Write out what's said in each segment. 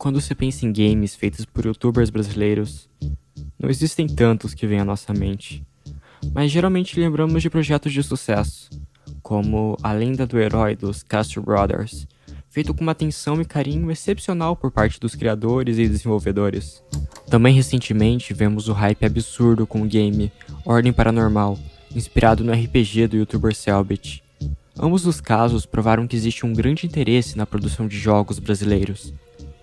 Quando se pensa em games feitos por youtubers brasileiros, não existem tantos que vêm à nossa mente, mas geralmente lembramos de projetos de sucesso, como A Lenda do Herói dos Castro Brothers, feito com uma atenção e carinho excepcional por parte dos criadores e desenvolvedores. Também recentemente vemos o hype absurdo com o game Ordem Paranormal, inspirado no RPG do youtuber Cellbit. Ambos os casos provaram que existe um grande interesse na produção de jogos brasileiros,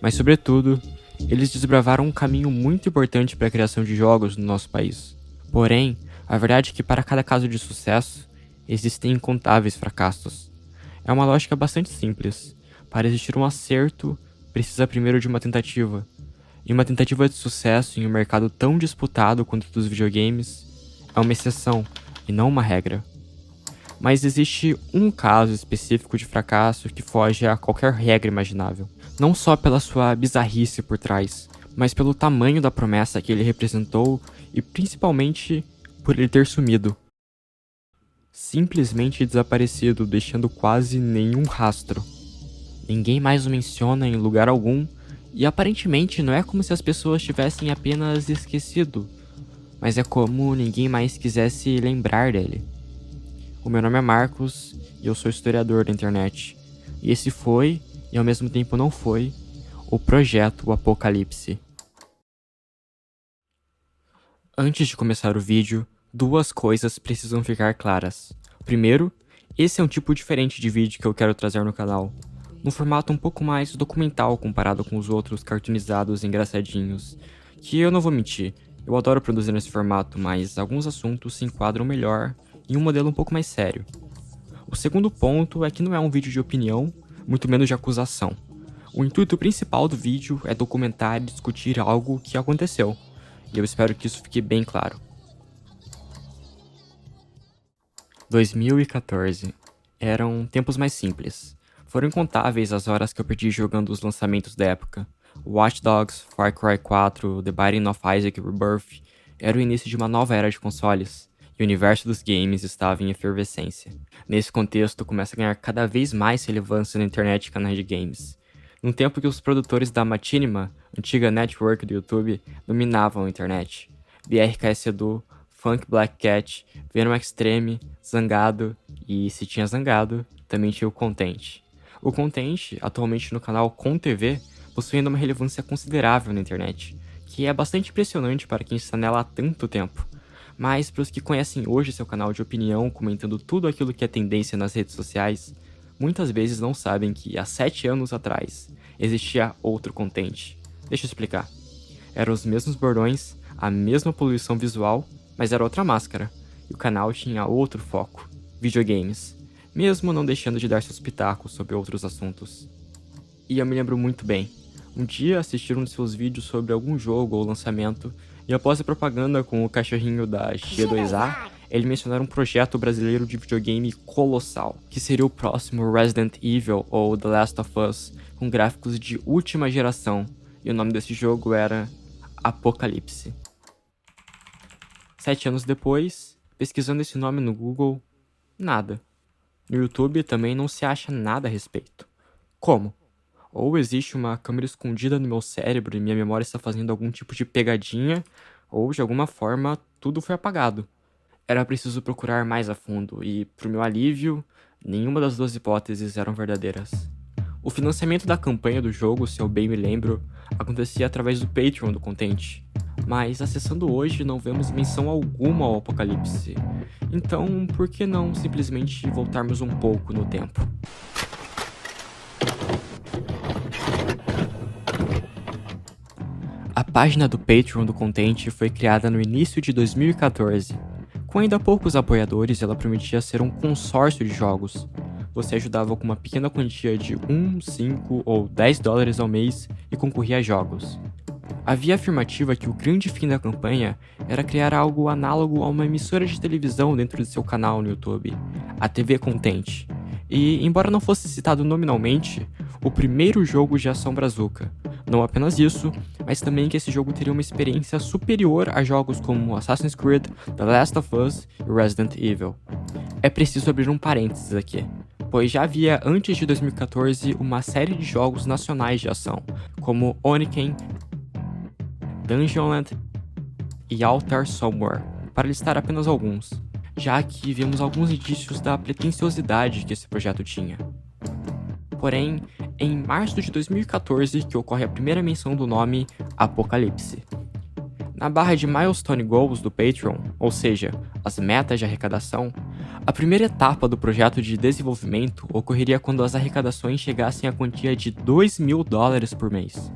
mas sobretudo, eles desbravaram um caminho muito importante para a criação de jogos no nosso país. Porém, a verdade é que para cada caso de sucesso, existem incontáveis fracassos. É uma lógica bastante simples. Para existir um acerto, precisa primeiro de uma tentativa. E uma tentativa de sucesso em um mercado tão disputado quanto o dos videogames é uma exceção e não uma regra. Mas existe um caso específico de fracasso que foge a qualquer regra imaginável. Não só pela sua bizarrice por trás, mas pelo tamanho da promessa que ele representou e principalmente por ele ter sumido. Simplesmente desaparecido, deixando quase nenhum rastro. Ninguém mais o menciona em lugar algum, e aparentemente não é como se as pessoas tivessem apenas esquecido, mas é como ninguém mais quisesse lembrar dele. O meu nome é Marcos e eu sou historiador da internet, e esse foi, e ao mesmo tempo não foi, o projeto Apocalipse. Antes de começar o vídeo, duas coisas precisam ficar claras. Primeiro, esse é um tipo diferente de vídeo que eu quero trazer no canal, num formato um pouco mais documental comparado com os outros cartoonizados engraçadinhos, que eu não vou mentir, eu adoro produzir nesse formato, mas alguns assuntos se enquadram melhor em um modelo um pouco mais sério. O segundo ponto é que não é um vídeo de opinião, muito menos de acusação. O intuito principal do vídeo é documentar e discutir algo que aconteceu, e eu espero que isso fique bem claro. 2014. Eram tempos mais simples. Foram incontáveis as horas que eu perdi jogando os lançamentos da época. Watch Dogs, Far Cry 4, The Binding of Isaac Rebirth era o início de uma nova era de consoles, e o universo dos games estava em efervescência. Nesse contexto, começa a ganhar cada vez mais relevância na internet e canais de games. Num tempo que os produtores da Machinima, antiga network do YouTube, dominavam a internet. BRKS Edu, Funk Black Cat, Venom Extreme, Zangado e, se tinha Zangado, também tinha o Content. O Content, atualmente no canal ConTV, possuindo uma relevância considerável na internet, que é bastante impressionante para quem está nela há tanto tempo. Mas para os que conhecem hoje seu canal de opinião, comentando tudo aquilo que é tendência nas redes sociais, muitas vezes não sabem que há 7 anos atrás existia outro Content. Deixa eu explicar. Eram os mesmos bordões, a mesma poluição visual, mas era outra máscara, e o canal tinha outro foco, videogames, mesmo não deixando de dar seus pitacos sobre outros assuntos. E eu me lembro muito bem, um dia assistir um de seus vídeos sobre algum jogo ou lançamento, e após a propaganda com o cachorrinho da G2A, ele mencionar um projeto brasileiro de videogame colossal, que seria o próximo Resident Evil ou The Last of Us, com gráficos de última geração, e o nome desse jogo era Apocalipse. 7 anos depois, pesquisando esse nome no Google, nada. No YouTube também não se acha nada a respeito. Como? Ou existe uma câmera escondida no meu cérebro e minha memória está fazendo algum tipo de pegadinha, ou de alguma forma tudo foi apagado. Era preciso procurar mais a fundo e, pro meu alívio, nenhuma das duas hipóteses eram verdadeiras. O financiamento da campanha do jogo, se eu bem me lembro, acontecia através do Patreon do Content, mas acessando hoje não vemos menção alguma ao Apocalipse. Então, por que não simplesmente voltarmos um pouco no tempo? A página do Patreon do Content foi criada no início de 2014. Com ainda poucos apoiadores, ela prometia ser um consórcio de jogos. Você ajudava com uma pequena quantia de 1, 5 ou 10 dólares ao mês e concorria a jogos. Havia a afirmativa que o grande fim da campanha era criar algo análogo a uma emissora de televisão dentro de seu canal no YouTube, a TV Content. E, embora não fosse citado nominalmente, o primeiro jogo de ação brazuca. Não apenas isso, mas também que esse jogo teria uma experiência superior a jogos como Assassin's Creed, The Last of Us e Resident Evil. É preciso abrir um parênteses aqui, pois já havia antes de 2014 uma série de jogos nacionais de ação, como Oniken, Dungeonland e Altar Somewhere, para listar apenas alguns, já que vimos alguns indícios da pretensiosidade que esse projeto tinha. Porém, é em março de 2014 que ocorre a primeira menção do nome Apocalipse. Na barra de Milestone Goals do Patreon, ou seja, as metas de arrecadação, a primeira etapa do projeto de desenvolvimento ocorreria quando as arrecadações chegassem à quantia de $2.000 por mês,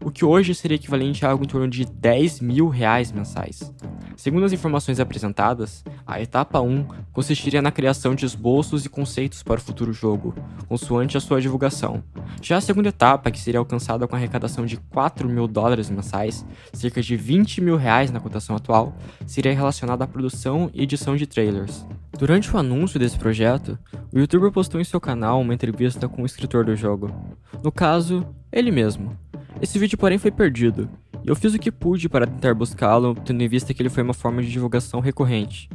o que hoje seria equivalente a algo em torno de R$10.000 mensais. Segundo as informações apresentadas, a etapa 1 consistiria na criação de esboços e conceitos para o futuro jogo, consoante a sua divulgação. Já a segunda etapa, que seria alcançada com a arrecadação de $4.000 mensais, cerca de R$20.000 na cotação atual, seria relacionada à produção e edição de trailers. Durante o anúncio desse projeto, o youtuber postou em seu canal uma entrevista com o escritor do jogo. No caso, ele mesmo. Esse vídeo, porém, foi perdido, e eu fiz o que pude para tentar buscá-lo, tendo em vista que ele foi uma forma de divulgação recorrente,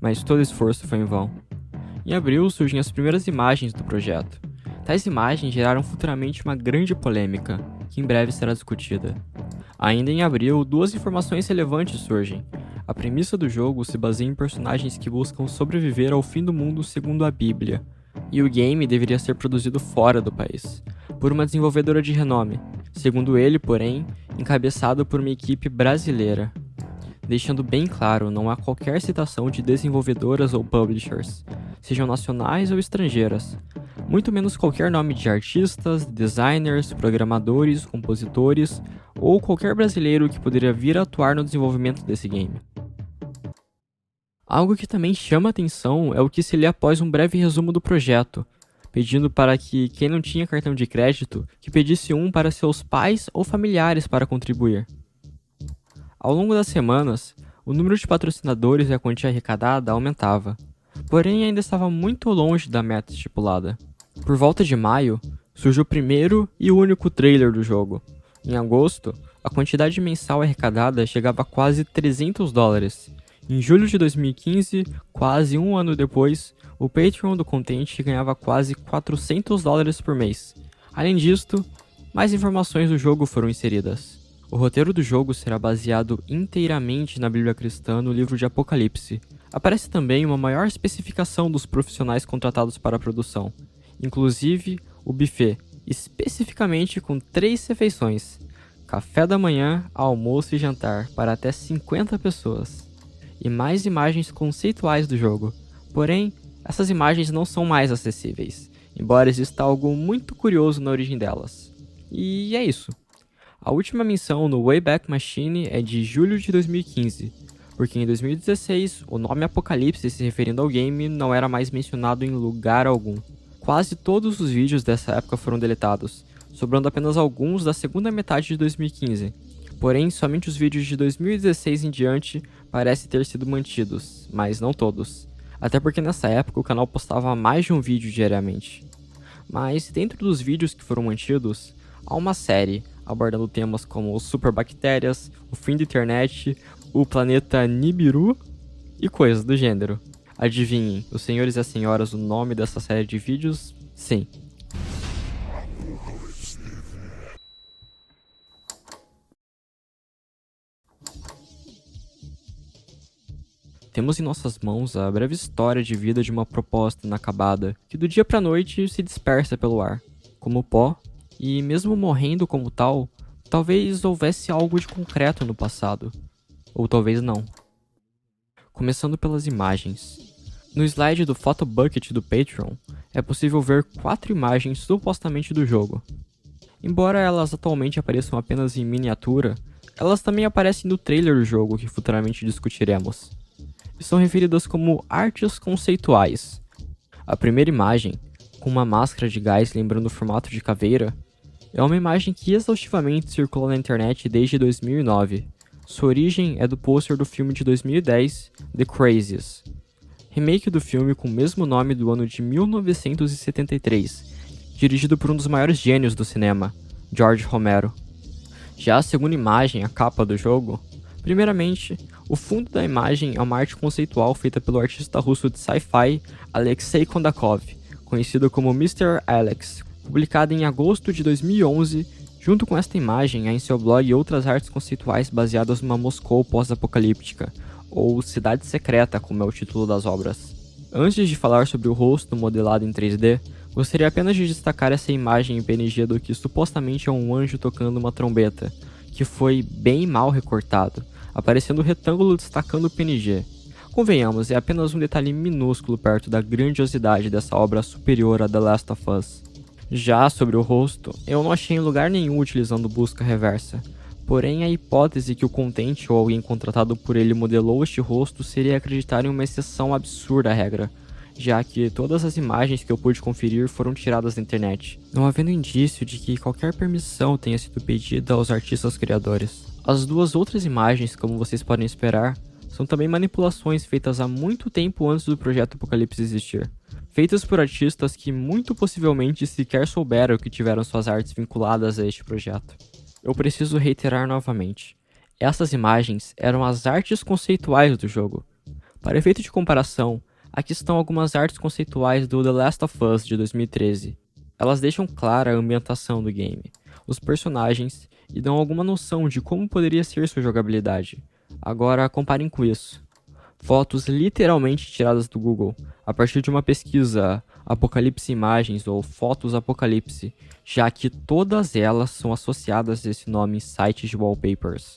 mas todo esforço foi em vão. Em abril surgem as primeiras imagens do projeto. Tais imagens geraram futuramente uma grande polêmica, que em breve será discutida. Ainda em abril, duas informações relevantes surgem. A premissa do jogo se baseia em personagens que buscam sobreviver ao fim do mundo segundo a Bíblia, e o game deveria ser produzido fora do país, por uma desenvolvedora de renome, segundo ele, porém, encabeçado por uma equipe brasileira. Deixando bem claro, não há qualquer citação de desenvolvedoras ou publishers, sejam nacionais ou estrangeiras, muito menos qualquer nome de artistas, designers, programadores, compositores ou qualquer brasileiro que poderia vir a atuar no desenvolvimento desse game. Algo que também chama atenção é o que se lê após um breve resumo do projeto, pedindo para que quem não tinha cartão de crédito, que pedisse um para seus pais ou familiares para contribuir. Ao longo das semanas, o número de patrocinadores e a quantia arrecadada aumentava, porém ainda estava muito longe da meta estipulada. Por volta de maio, surgiu o primeiro e único trailer do jogo. Em agosto, a quantidade mensal arrecadada chegava a quase $300. Em julho de 2015, quase um ano depois, o Patreon do Content ganhava quase $400 por mês. Além disto, mais informações do jogo foram inseridas. O roteiro do jogo será baseado inteiramente na Bíblia cristã no livro de Apocalipse. Aparece também uma maior especificação dos profissionais contratados para a produção, inclusive o buffet, especificamente com 3 refeições: café da manhã, almoço e jantar para até 50 pessoas. E mais imagens conceituais do jogo. Porém, essas imagens não são mais acessíveis, embora exista algo muito curioso na origem delas. E é isso. A última menção no Wayback Machine é de julho de 2015, porque em 2016 o nome Apocalipse se referindo ao game não era mais mencionado em lugar algum. Quase todos os vídeos dessa época foram deletados, sobrando apenas alguns da segunda metade de 2015. Porém, somente os vídeos de 2016 em diante parecem ter sido mantidos, mas não todos. Até porque nessa época o canal postava mais de um vídeo diariamente. Mas dentro dos vídeos que foram mantidos, há uma série abordando temas como superbactérias, o fim da internet, o planeta Nibiru e coisas do gênero. Adivinhem, os senhores e as senhoras, o nome dessa série de vídeos? Sim. Temos em nossas mãos a breve história de vida de uma proposta inacabada, que do dia pra noite se dispersa pelo ar, como pó, e mesmo morrendo como tal, talvez houvesse algo de concreto no passado, ou talvez não. Começando pelas imagens. No slide do Photobucket do Patreon, é possível ver 4 imagens supostamente do jogo. Embora elas atualmente apareçam apenas em miniatura, elas também aparecem no trailer do jogo que futuramente discutiremos. E são referidas como artes conceituais. A primeira imagem, com uma máscara de gás lembrando o formato de caveira, é uma imagem que exaustivamente circula na internet desde 2009. Sua origem é do pôster do filme de 2010, The Crazies, remake do filme com o mesmo nome do ano de 1973, dirigido por um dos maiores gênios do cinema, George Romero. Já a segunda imagem, a capa do jogo, primeiramente, o fundo da imagem é uma arte conceitual feita pelo artista russo de sci-fi Alexei Kondakov, conhecido como Mr. Alex, publicada em agosto de 2011, junto com esta imagem há em seu blog outras artes conceituais baseadas numa Moscou pós-apocalíptica, ou Cidade Secreta, como é o título das obras. Antes de falar sobre o rosto modelado em 3D, gostaria apenas de destacar essa imagem em PNG do que supostamente é um anjo tocando uma trombeta, que foi bem mal recortado, aparecendo o retângulo destacando o PNG. Convenhamos, é apenas um detalhe minúsculo perto da grandiosidade dessa obra superior a The Last of Us. Já sobre o rosto, eu não achei em lugar nenhum utilizando busca reversa, porém a hipótese que o Content ou alguém contratado por ele modelou este rosto seria acreditar em uma exceção absurda à regra, já que todas as imagens que eu pude conferir foram tiradas da internet, não havendo indício de que qualquer permissão tenha sido pedida aos artistas criadores. As duas outras imagens, como vocês podem esperar, são também manipulações feitas há muito tempo antes do projeto Apocalipse existir, feitas por artistas que muito possivelmente sequer souberam que tiveram suas artes vinculadas a este projeto. Eu preciso reiterar novamente, essas imagens eram as artes conceituais do jogo. Para efeito de comparação, aqui estão algumas artes conceituais do The Last of Us de 2013. Elas deixam clara a ambientação do game, os personagens e dão alguma noção de como poderia ser sua jogabilidade. Agora comparem com isso. Fotos literalmente tiradas do Google, a partir de uma pesquisa Apocalipse Imagens ou Fotos Apocalipse, já que todas elas são associadas a esse nome em sites de wallpapers.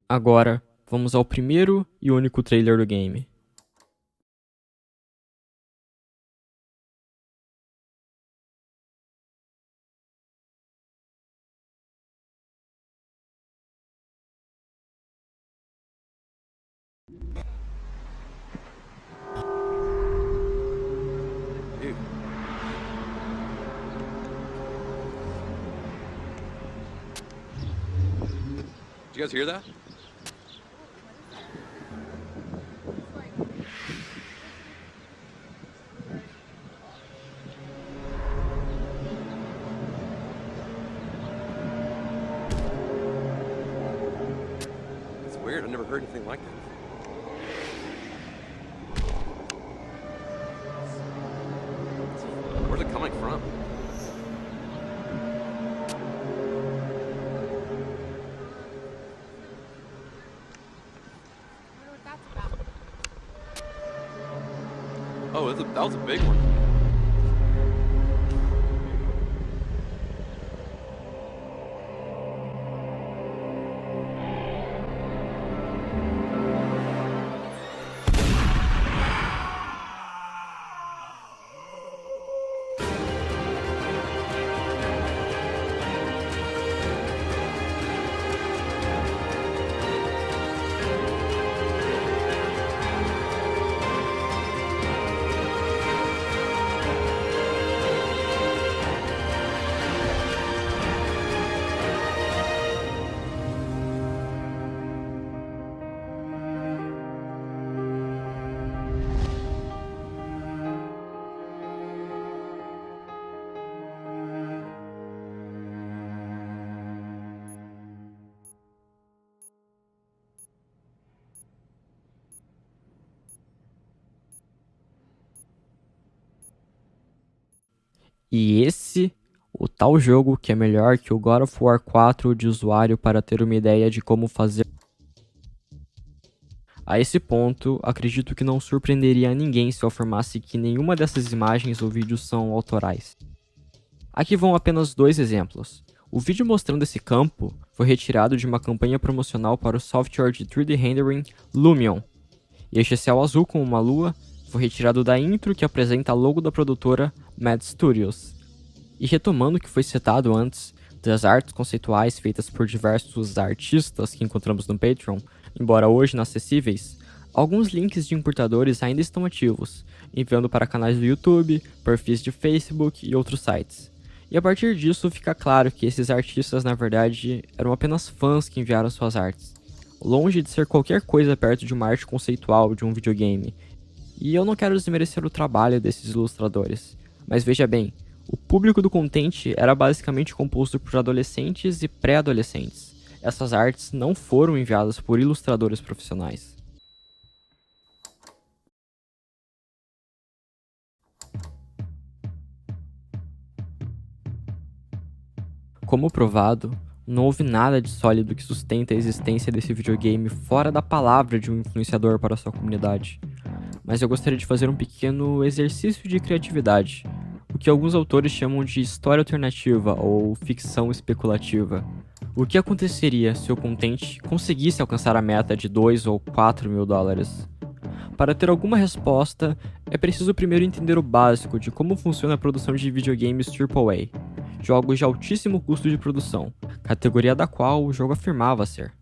Agora, vamos ao primeiro e único trailer do game. Did you guys hear that? It's weird, I've never heard anything like that. Where's it coming from? Oh, that was a big one. E esse, o tal jogo que é melhor que o God of War 4 de usuário para ter uma ideia de como fazer. A esse ponto, acredito que não surpreenderia a ninguém se eu afirmasse que nenhuma dessas imagens ou vídeos são autorais. Aqui vão apenas dois exemplos. O vídeo mostrando esse campo foi retirado de uma campanha promocional para o software de 3D rendering Lumion. E este céu azul com uma lua foi retirado da intro que apresenta a logo da produtora Mad Studios. E retomando o que foi citado antes, das artes conceituais feitas por diversos artistas que encontramos no Patreon, embora hoje inacessíveis, alguns links de importadores ainda estão ativos, enviando para canais do YouTube, perfis de Facebook e outros sites. E a partir disso fica claro que esses artistas na verdade eram apenas fãs que enviaram suas artes, longe de ser qualquer coisa perto de uma arte conceitual de um videogame. E eu não quero desmerecer o trabalho desses ilustradores, mas veja bem, o público do Content era basicamente composto por adolescentes e pré-adolescentes. Essas artes não foram enviadas por ilustradores profissionais. Como provado, não houve nada de sólido que sustenta a existência desse videogame fora da palavra de um influenciador para sua comunidade. Mas eu gostaria de fazer um pequeno exercício de criatividade, o que alguns autores chamam de história alternativa ou ficção especulativa. O que aconteceria se o Content conseguisse alcançar a meta de 2 ou 4 mil dólares? Para ter alguma resposta, é preciso primeiro entender o básico de como funciona a produção de videogames AAA, jogos de altíssimo custo de produção, categoria da qual o jogo afirmava ser.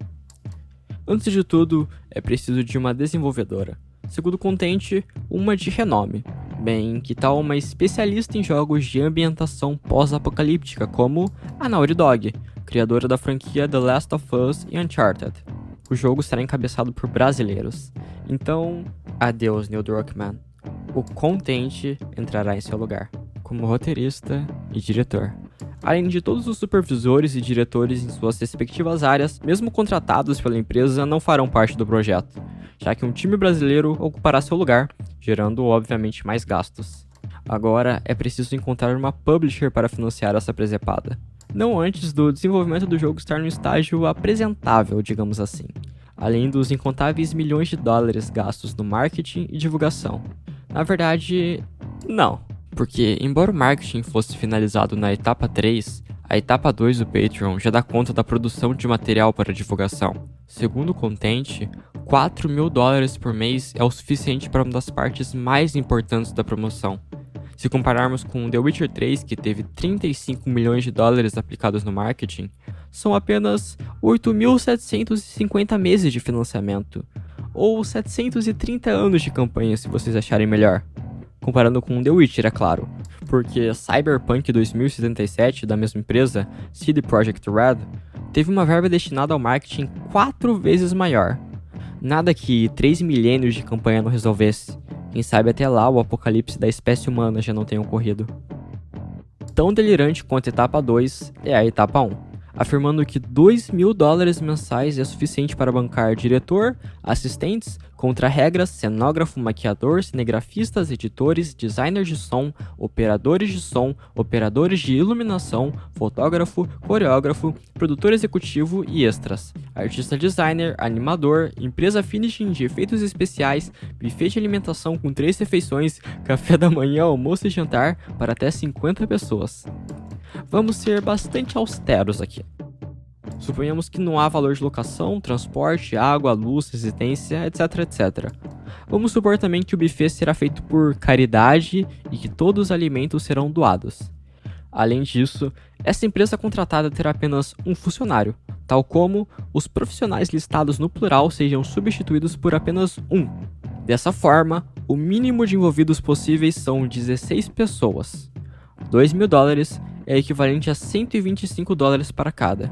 Antes de tudo, é preciso de uma desenvolvedora, segundo o Content, uma de renome. Bem, que tal uma especialista em jogos de ambientação pós-apocalíptica como a Naughty Dog, criadora da franquia The Last of Us e Uncharted. O jogo será encabeçado por brasileiros, então, adeus Neil Druckmann. O Content entrará em seu lugar, como roteirista e diretor. Além de todos os supervisores e diretores em suas respectivas áreas, mesmo contratados pela empresa, não farão parte do projeto, já que um time brasileiro ocupará seu lugar, gerando obviamente mais gastos. Agora é preciso encontrar uma publisher para financiar essa presepada. Não antes do desenvolvimento do jogo estar no estágio apresentável, digamos assim, além dos incontáveis milhões de dólares gastos no marketing e divulgação. Na verdade, não, porque embora o marketing fosse finalizado na etapa 3, a etapa 2 do Patreon já dá conta da produção de material para divulgação. Segundo o Content, 4 mil dólares por mês é o suficiente para uma das partes mais importantes da promoção. Se compararmos com The Witcher 3, que teve 35 milhões de dólares aplicados no marketing, são apenas 8.750 meses de financiamento, ou 730 anos de campanha se vocês acharem melhor. Comparando com The Witcher, é claro, porque Cyberpunk 2077, da mesma empresa, CD Projekt Red, teve uma verba destinada ao marketing 4 vezes maior. Nada que 3 milênios de campanha não resolvesse. Quem sabe até lá o apocalipse da espécie humana já não tenha ocorrido. Tão delirante quanto a etapa 2 é a etapa 1. Afirmando que 2 mil dólares mensais é suficiente para bancar diretor, assistentes, contra-regras, cenógrafo, maquiador, cinegrafistas, editores, designers de som, operadores de iluminação, fotógrafo, coreógrafo, produtor executivo e extras, artista designer, animador, empresa finishing de efeitos especiais, buffet de alimentação com 3 refeições, café da manhã, almoço e jantar para até 50 pessoas. Vamos ser bastante austeros aqui. Suponhamos que não há valor de locação, transporte, água, luz, residência, etc. Vamos supor também que o buffet será feito por caridade e que todos os alimentos serão doados. Além disso, essa empresa contratada terá apenas um funcionário, tal como os profissionais listados no plural sejam substituídos por apenas um. Dessa forma, o mínimo de envolvidos possíveis são 16 pessoas. 2 mil dólares é equivalente a 125 dólares para cada,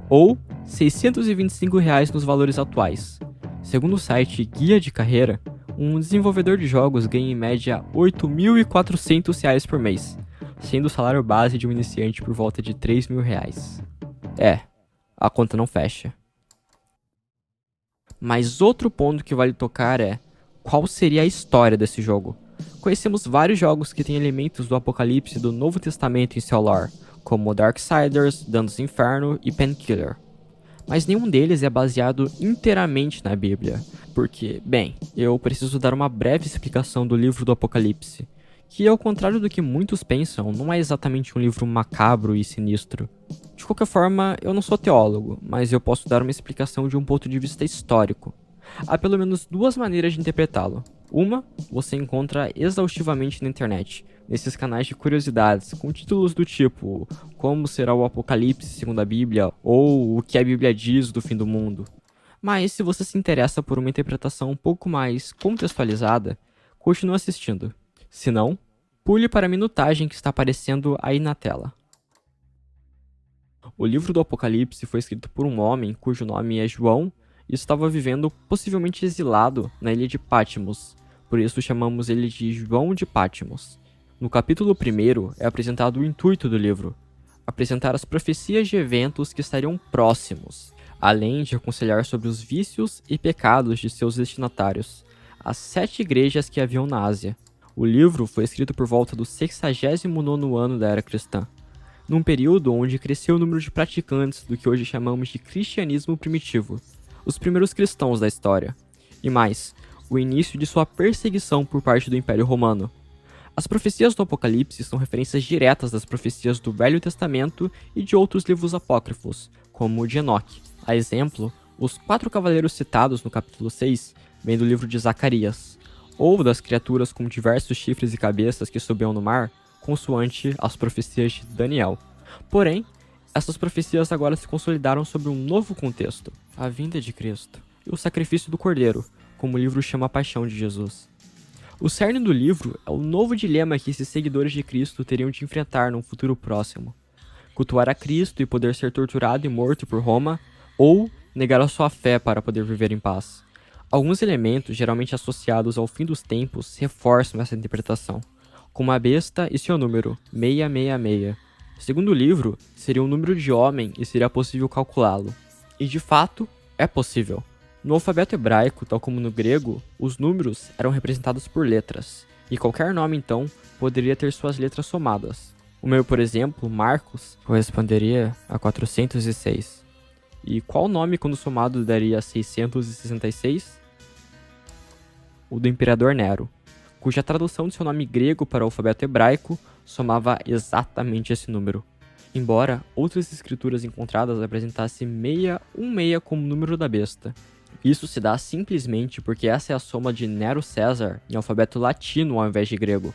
ou 625 reais nos valores atuais. Segundo o site Guia de Carreira, um desenvolvedor de jogos ganha em média 8.400 reais por mês, sendo o salário base de um iniciante por volta de 3 mil reais. A conta não fecha. Mas outro ponto que vale tocar é, qual seria a história desse jogo? Conhecemos vários jogos que têm elementos do Apocalipse do Novo Testamento em seu lore, como Darksiders, Dantes Inferno e Painkiller. Mas nenhum deles é baseado inteiramente na Bíblia, porque, bem, eu preciso dar uma breve explicação do livro do Apocalipse, que ao contrário do que muitos pensam, não é exatamente um livro macabro e sinistro. De qualquer forma, eu não sou teólogo, mas eu posso dar uma explicação de um ponto de vista histórico. Há pelo menos 2 maneiras de interpretá-lo. Uma, você encontra exaustivamente na internet, nesses canais de curiosidades, com títulos do tipo Como será o Apocalipse segundo a Bíblia, ou O que a Bíblia diz do fim do mundo. Mas se você se interessa por uma interpretação um pouco mais contextualizada, continue assistindo. Se não, pule para a minutagem que está aparecendo aí na tela. O livro do Apocalipse foi escrito por um homem cujo nome é João e estava vivendo possivelmente exilado na ilha de Patmos, por isso chamamos ele de João de Patmos. No capítulo 1 é apresentado o intuito do livro, apresentar as profecias de eventos que estariam próximos, além de aconselhar sobre os vícios e pecados de seus destinatários, as 7 igrejas que haviam na Ásia. O livro foi escrito por volta do 69º ano da era cristã. num período onde cresceu o número de praticantes do que hoje chamamos de cristianismo primitivo, os primeiros cristãos da história, e mais, o início de sua perseguição por parte do Império Romano. As profecias do Apocalipse são referências diretas das profecias do Velho Testamento e de outros livros apócrifos, como o de Enoque. A exemplo, os 4 cavaleiros citados no capítulo 6 vêm do livro de Zacarias, ou das criaturas com diversos chifres e cabeças que subiam no mar, consoante as profecias de Daniel. Porém, essas profecias agora se consolidaram sob um novo contexto, a vinda de Cristo e o sacrifício do Cordeiro, como o livro chama a paixão de Jesus. O cerne do livro é o novo dilema que esses seguidores de Cristo teriam de enfrentar num futuro próximo: cultuar a Cristo e poder ser torturado e morto por Roma, ou negar a sua fé para poder viver em paz. Alguns elementos, geralmente associados ao fim dos tempos, reforçam essa interpretação, como a besta e seu número, 666. Segundo o livro, seria um número de homem e seria possível calculá-lo. E de fato, é possível. No alfabeto hebraico, tal como no grego, os números eram representados por letras, e qualquer nome então poderia ter suas letras somadas. O meu, por exemplo, Marcos, corresponderia a 406. E qual nome quando somado daria 666? O do imperador Nero, cuja tradução de seu nome grego para o alfabeto hebraico somava exatamente esse número. Embora outras escrituras encontradas apresentassem 616 como número da besta. Isso se dá simplesmente porque essa é a soma de Nero César em alfabeto latino ao invés de grego.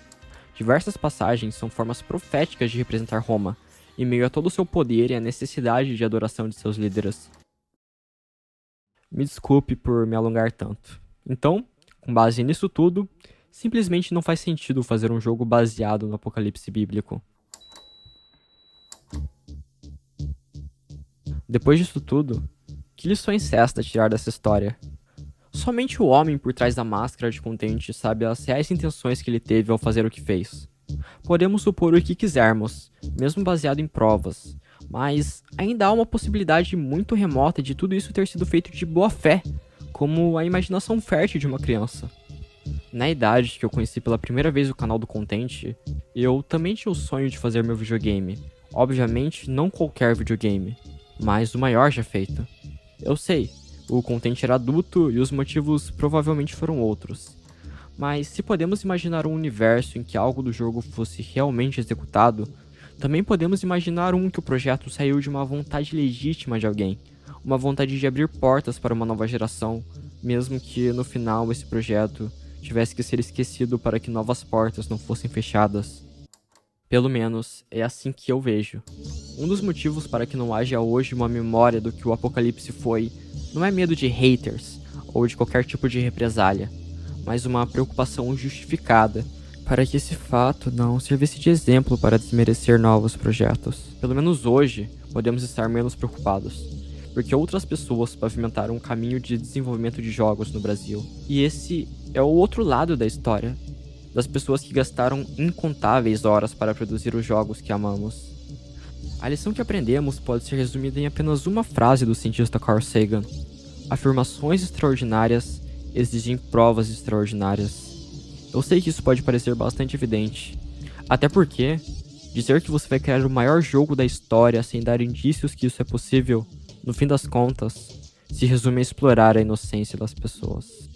Diversas passagens são formas proféticas de representar Roma, em meio a todo o seu poder e a necessidade de adoração de seus líderes. Me desculpe por me alongar tanto. Então, com base nisso tudo, simplesmente não faz sentido fazer um jogo baseado no Apocalipse bíblico. Depois disso tudo, que lições resta tirar dessa história? Somente o homem por trás da máscara de contente sabe as reais intenções que ele teve ao fazer o que fez. Podemos supor o que quisermos, mesmo baseado em provas, mas ainda há uma possibilidade muito remota de tudo isso ter sido feito de boa fé, como a imaginação fértil de uma criança. Na idade que eu conheci pela primeira vez o canal do Contente, eu também tinha o sonho de fazer meu videogame. Obviamente, não qualquer videogame, mas o maior já feito. Eu sei, o Contente era adulto e os motivos provavelmente foram outros. Mas se podemos imaginar um universo em que algo do jogo fosse realmente executado, também podemos imaginar um que o projeto saiu de uma vontade legítima de alguém, uma vontade de abrir portas para uma nova geração, mesmo que no final esse projeto tivesse que ser esquecido para que novas portas não fossem fechadas. Pelo menos é assim que eu vejo. Um dos motivos para que não haja hoje uma memória do que o Apocalipse foi, não é medo de haters ou de qualquer tipo de represália, mas uma preocupação justificada para que esse fato não servisse de exemplo para desmerecer novos projetos. Pelo menos hoje, podemos estar menos preocupados, porque outras pessoas pavimentaram um caminho de desenvolvimento de jogos no Brasil. E esse é o outro lado da história, das pessoas que gastaram incontáveis horas para produzir os jogos que amamos. A lição que aprendemos pode ser resumida em apenas uma frase do cientista Carl Sagan: afirmações extraordinárias exigem provas extraordinárias. Eu sei que isso pode parecer bastante evidente, até porque dizer que você vai criar o maior jogo da história sem dar indícios que isso é possível, no fim das contas, se resume a explorar a inocência das pessoas.